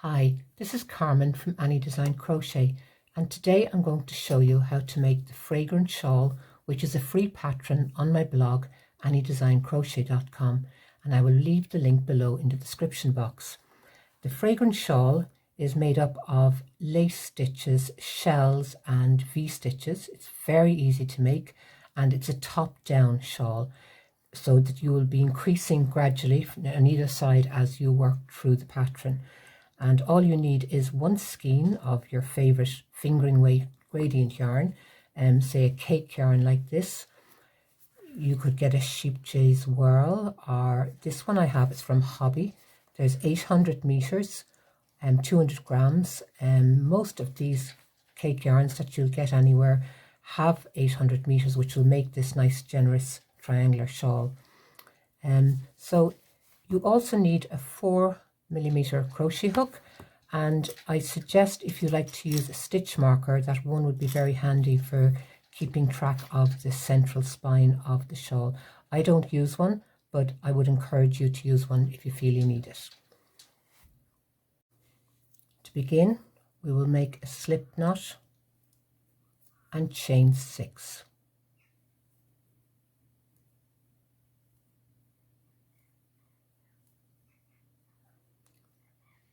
Hi, this is Carmen from Annie Design Crochet, and today I'm going to show you how to make the fragrant shawl, which is a free pattern on my blog anniedesigncrochet.com, and I will leave the link below in the description box. The fragrant shawl is made up of lace stitches, shells and V-stitches. It's very easy to make, and it's a top-down shawl, so that you will be increasing gradually on either side as you work through the pattern. And all you need is one skein of your favorite fingering weight gradient yarn, say a cake yarn like this. You could get a sheep jay's whirl, or this one I have is from Hobby. There's 800 meters and 200 grams. Most of these cake yarns that you'll get anywhere have 800 meters, which will make this nice generous triangular shawl. So you also need a 4mm crochet hook, and I suggest, if you like to use a stitch marker, that one would be very handy for keeping track of the central spine of the shawl. I don't use one, but I would encourage you to use one if you feel you need it. To begin, we will make a slip knot and chain 6.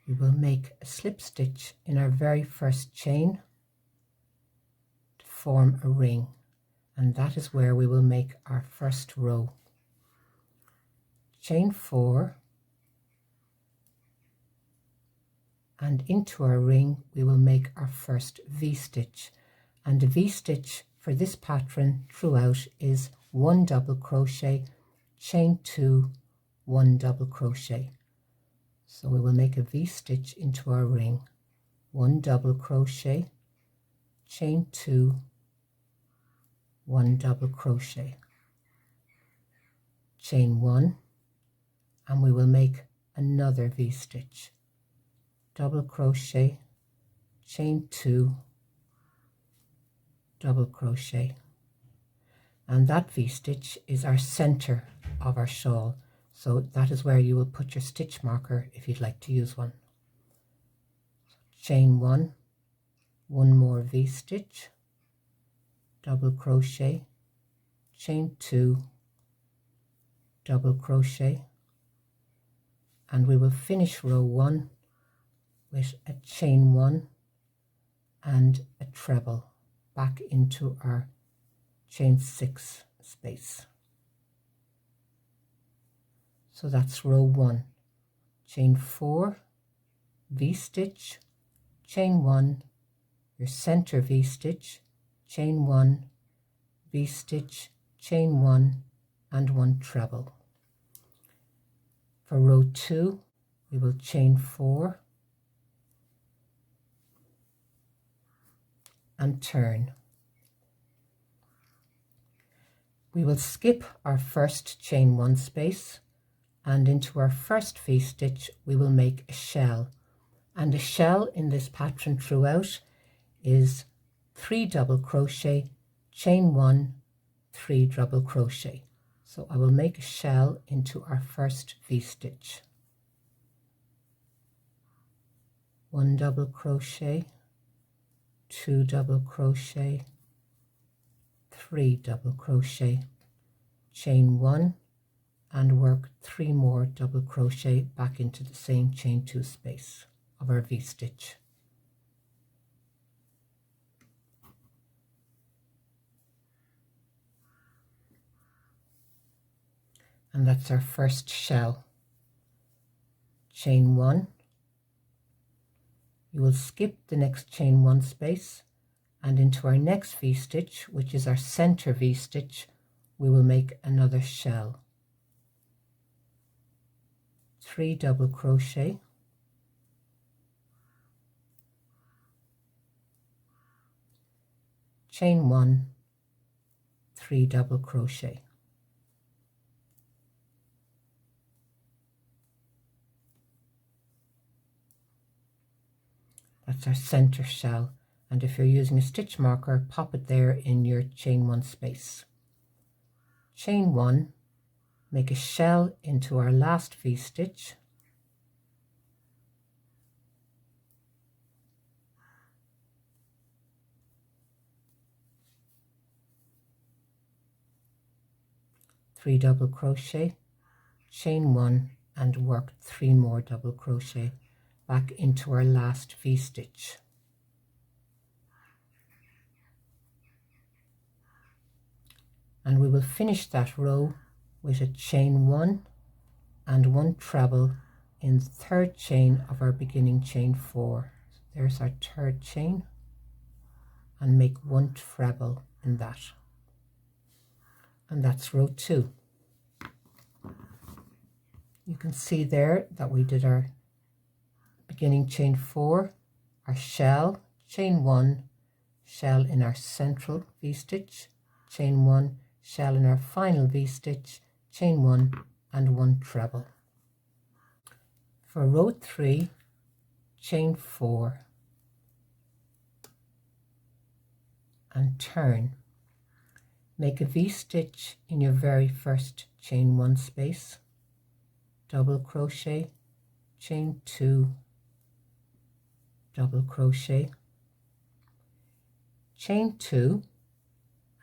We will make a slip stitch in our very first chain to form a ring, and that is where we will make our first row. Chain 4, and into our ring we will make our first V-stitch, and the V-stitch for this pattern throughout is 1 double crochet, chain 2, 1 double crochet. So we will make a V-stitch into our ring, 1 double crochet, chain 2, 1 double crochet, chain 1, and we will make another V-stitch, double crochet, chain 2, double crochet, and that V-stitch is our center of our shawl. So that is where you will put your stitch marker if you'd like to use one. Chain 1, one more V-stitch, double crochet, chain 2, double crochet, and we will finish row 1 with a chain 1 and a treble back into our chain 6 space. So that's row 1, chain 4, V-stitch, chain 1, your center V-stitch, chain 1, V-stitch, chain 1, and 1 treble. For row 2, we will chain 4 and turn. We will skip our first chain 1 space, and into our first V-stitch we will make a shell, and the shell in this pattern throughout is 3 double crochet, chain 1, 3 double crochet. So I will make a shell into our first V-stitch, 1 double crochet, 2 double crochet, 3 double crochet, chain 1, and work 3 more double crochet back into the same chain 2 space of our V-stitch. And that's our first shell. Chain 1, you will skip the next chain 1 space, and into our next V-stitch, which is our center V-stitch, we will make another shell. 3 double crochet, chain 1, 3 double crochet. That's our center shell, and if you're using a stitch marker, pop it there in your chain 1 space. Chain 1, make a shell into our last V-stitch, 3 double crochet, chain 1 and work 3 more double crochet back into our last V-stitch. And we will finish that row with a chain 1 and 1 treble in the third chain of our beginning chain 4. So there's our third chain, and make 1 treble in that, and that's row 2. You can see there that we did our beginning chain 4, our shell, chain 1, shell in our central V-stitch, chain 1, shell in our final V-stitch, chain 1 and 1 treble. For row 3, chain 4 and turn. Make a V-stitch in your very first chain 1 space, double crochet, chain 2, double crochet, chain 2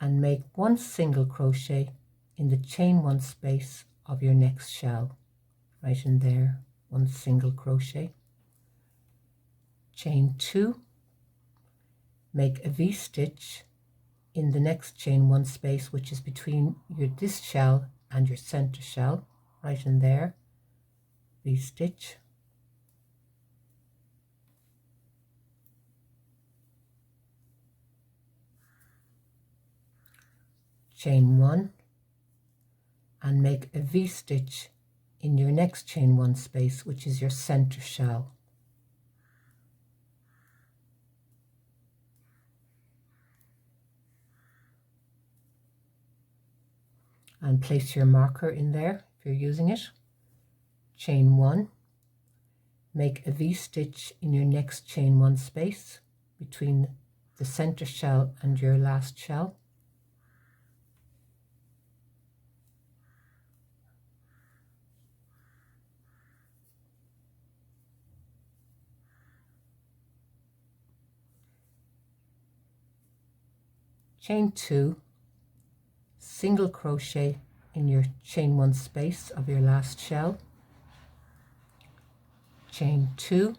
and make 1 single crochet in the chain 1 space of your next shell, right in there, 1 single crochet, chain 2, make a V-stitch in the next chain 1 space, which is between this shell and your center shell, right in there, V-stitch, chain 1 and make a V-stitch in your next chain 1 space, which is your center shell. And place your marker in there if you're using it. Chain 1, make a V-stitch in your next chain 1 space between the center shell and your last shell. Chain 2, single crochet in your chain 1 space of your last shell, chain 2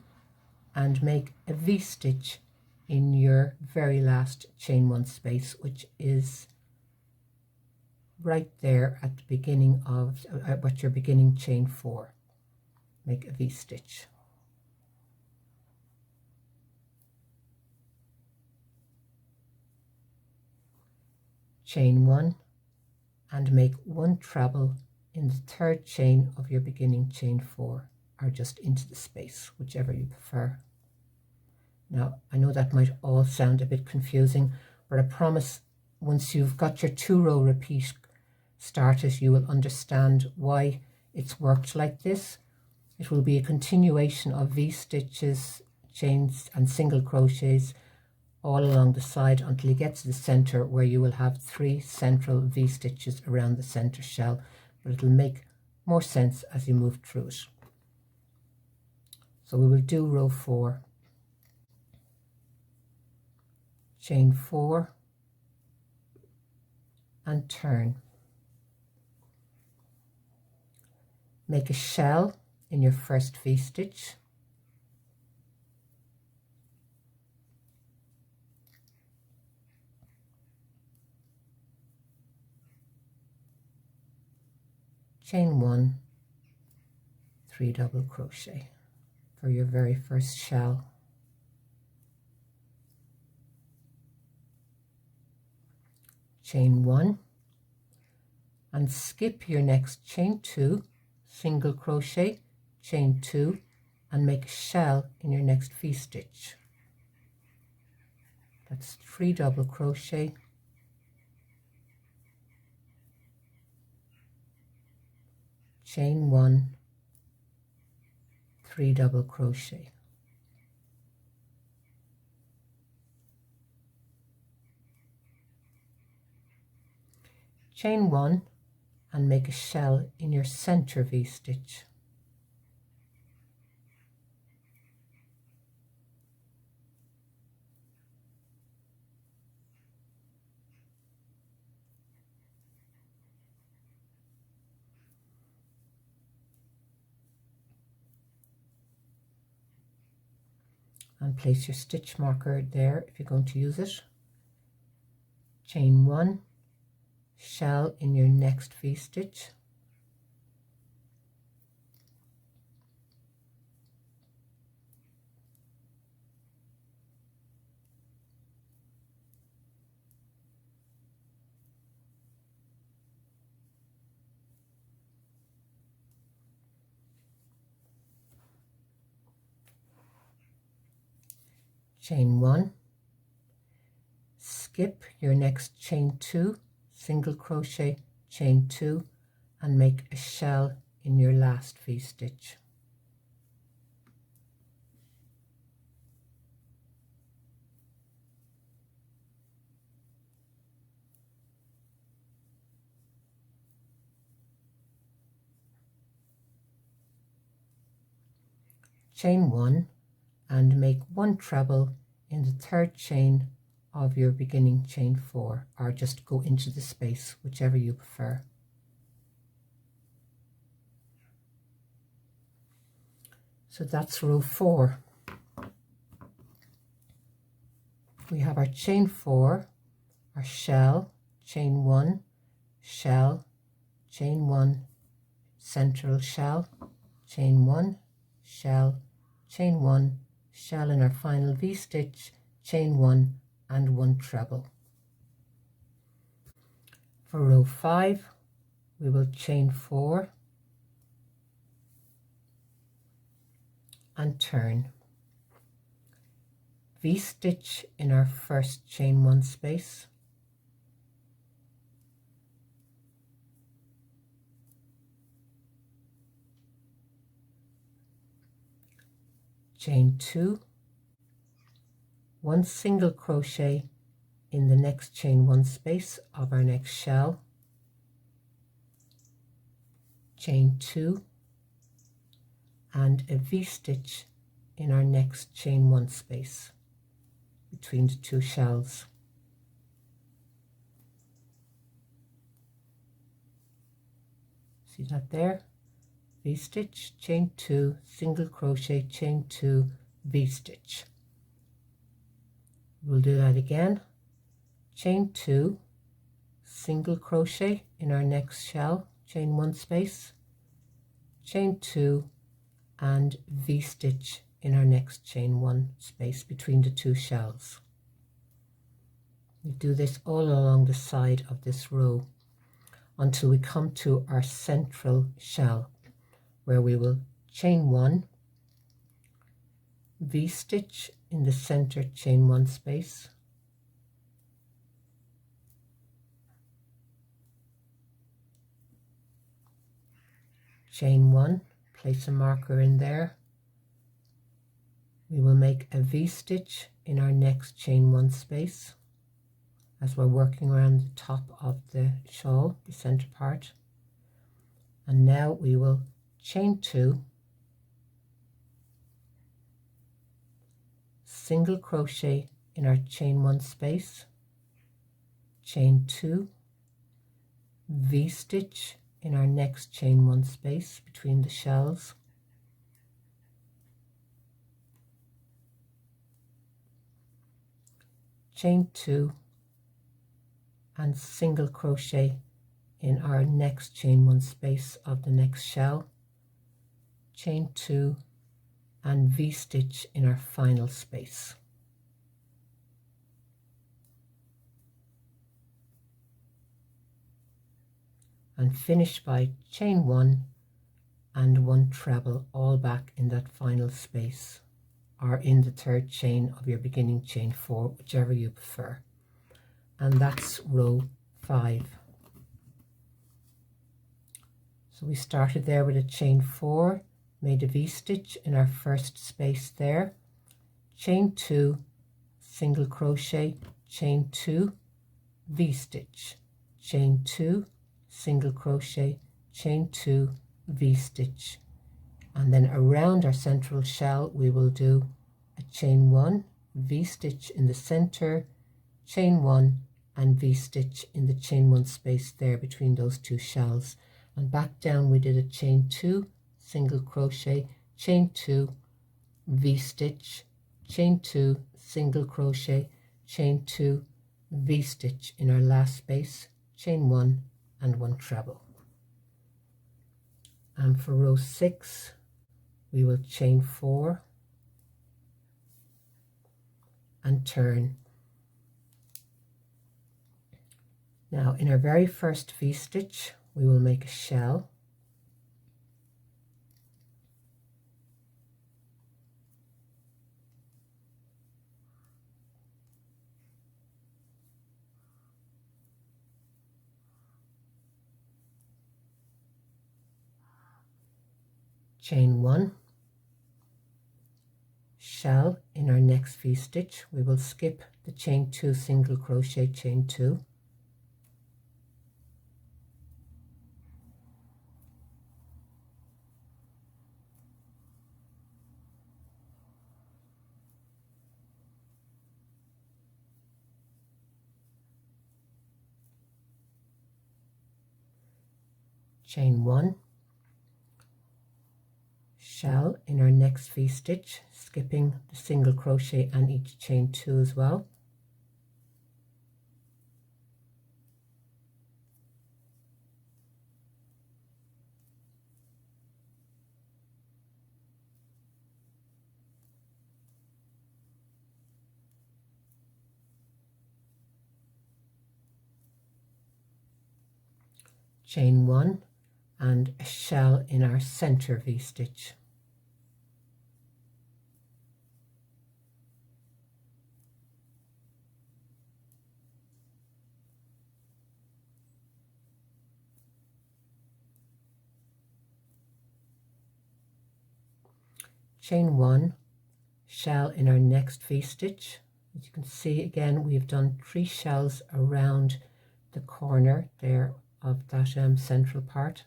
and make a V-stitch in your very last chain 1 space, which is right there at the beginning of what your beginning chain 4. Make a V-stitch. Chain 1 and make 1 treble in the third chain of your beginning chain 4, or just into the space, whichever you prefer. Now, I know that might all sound a bit confusing, but I promise once you've got your 2-row repeat started, you will understand why it's worked like this. It will be a continuation of V-stitches, chains and single crochets all along the side until you get to the center, where you will have 3 central V-stitches around the center shell, but it'll make more sense as you move through it. So we will do row 4. Chain 4 and turn. Make a shell in your first V-stitch, chain 1, 3 double crochet for your very first shell. Chain 1 and skip your next chain 2, single crochet, chain 2 and make a shell in your next V-stitch. That's 3 double crochet, chain 1, 3 double crochet. Chain 1 and make a shell in your center V-stitch. and place your stitch marker there if you're going to use it. Chain 1, shell in your next V-stitch, chain 1, skip your next chain 2, single crochet, chain 2, and make a shell in your last V-stitch. Chain 1 and make 1 treble in the 3rd chain of your beginning chain 4, or just go into the space, whichever you prefer. So that's row 4. We have our chain 4, our shell, chain 1, shell, chain 1, central shell, chain 1, shell, chain 1, shell in our final V-stitch, chain 1 and 1 treble. For row 5 we will chain 4 and turn, V-stitch in our first chain 1 space, chain 2, 1 single crochet in the next chain 1 space of our next shell, chain 2, and a V-stitch in our next chain 1 space between the 2 shells. See that there? V-stitch, chain 2, single crochet, chain 2, V-stitch. We'll do that again. Chain 2, single crochet in our next shell, chain 1 space, chain 2, and V-stitch in our next chain 1 space between the 2 shells. We do this all along the side of this row until we come to our central shell, where we will chain 1, V-stitch in the center chain 1 space, chain 1, place a marker in there. We will make a V-stitch in our next chain 1 space as we're working around the top of the shawl, the center part. And now we will chain 2, single crochet in our chain 1 space, chain 2, V-stitch in our next chain 1 space between the shells, chain 2, and single crochet in our next chain 1 space of the next shell, chain 2, and V-stitch in our final space. And finish by chain 1 and 1 treble all back in that final space, or in the 3rd chain of your beginning chain 4, whichever you prefer. And that's row 5. So we started there with a chain 4, made a V-stitch in our first space there, chain 2, single crochet, chain 2, V-stitch, chain 2, single crochet, chain 2, V-stitch, and then around our central shell we will do a chain 1, V-stitch in the center, chain 1, and V-stitch in the chain 1 space there between those 2 shells. And back down we did a chain 2, single crochet, chain 2, V-stitch, chain 2, single crochet, chain 2, V-stitch in our last space, chain 1 and 1 treble. And for row 6 we will chain 4 and turn. Now in our very first V-stitch we will make a shell, chain 1, shell in our next V-stitch. We will skip the chain 2, single crochet, chain 2, chain 1, shell in our next V-stitch, skipping the single crochet and each chain 2 as well, chain 1 and a shell in our center V-stitch. Chain 1, shell in our next V-stitch. As you can see, again we have done 3 shells around the corner there of that central part.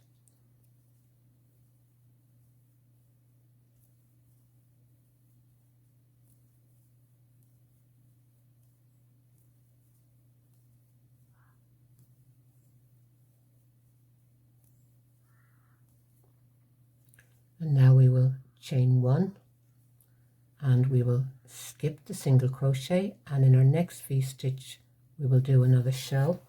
And now we will chain 1 and we will skip the single crochet, and in our next V-stitch we will do another shell,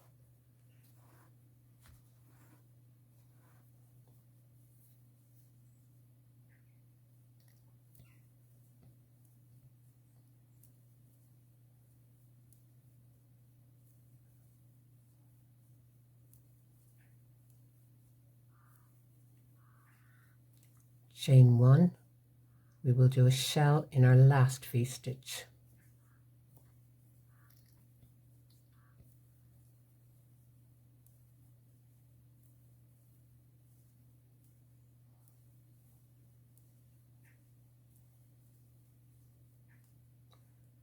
chain 1, we will do a shell in our last V-stitch,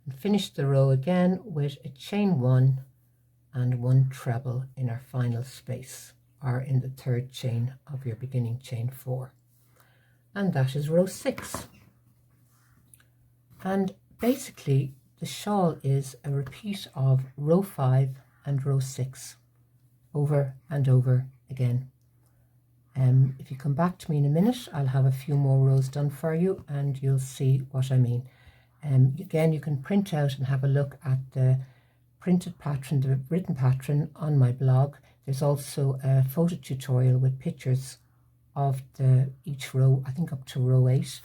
and finish the row again with a chain 1 and 1 treble in our final space, or in the 3rd chain of your beginning chain 4. And that is row 6. And basically the shawl is a repeat of row 5 and row 6 over and over again. If you come back to me in a minute, I'll have a few more rows done for you and you'll see what I mean. Again, you can print out and have a look at the printed pattern, the written pattern on my blog. There's also a photo tutorial with pictures of each row, I think up to row 8,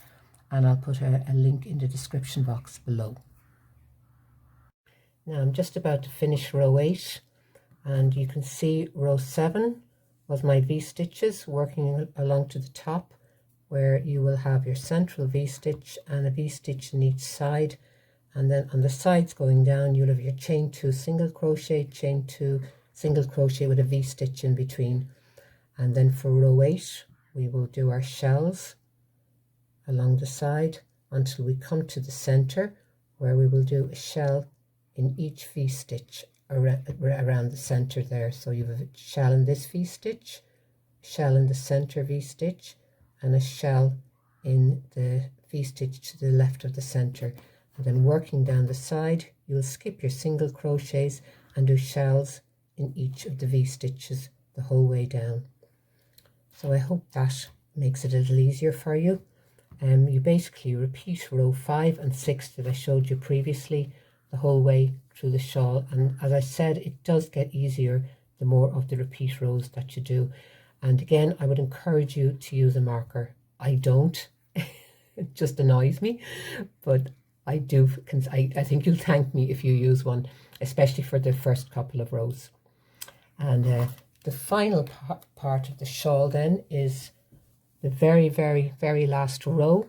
and I'll put a link in the description box below. Now I'm just about to finish row 8, and you can see row 7 was my V-stitches working along to the top, where you will have your central V-stitch and a V-stitch in each side, and then on the sides going down you'll have your chain 2 single crochet, chain 2 single crochet with a V-stitch in between. And then for row 8 we will do our shells along the side until we come to the center, where we will do a shell in each V-stitch around the center there. So you have a shell in this V-stitch, shell in the center V-stitch, and a shell in the V-stitch to the left of the center. And then working down the side, you'll skip your single crochets and do shells in each of the V-stitches the whole way down. So I hope that makes it a little easier for you. You basically repeat row 5 and 6 that I showed you previously the whole way through the shawl, and as I said, it does get easier the more of the repeat rows that you do. And again, I would encourage you to use a marker. I don't. It just annoys me, but I do. I think you'll thank me if you use one, especially for the first couple of rows. And the final part of the shawl then is the very last row.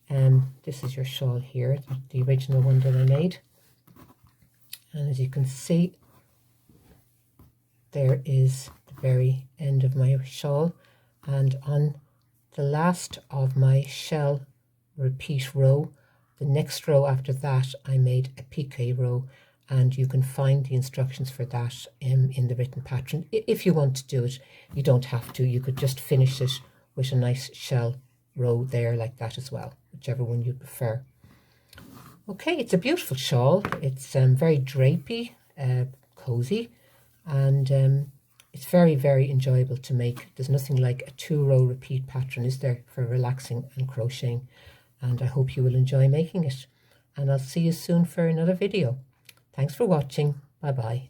This is your shawl here, the original one that I made. And as you can see, there is the very end of my shawl, and on the last of my shell repeat row, the next row after that, I made a piqué row, and you can find the instructions for that in the written pattern. If you want to do it, you don't have to. You could just finish it with a nice shell row there like that as well, whichever one you prefer. Okay, it's a beautiful shawl. It's very drapey, cozy, and it's very enjoyable to make. There's nothing like a 2-row repeat pattern, is there, for relaxing and crocheting? And I hope you will enjoy making it. And I'll see you soon for another video. Thanks for watching. Bye bye.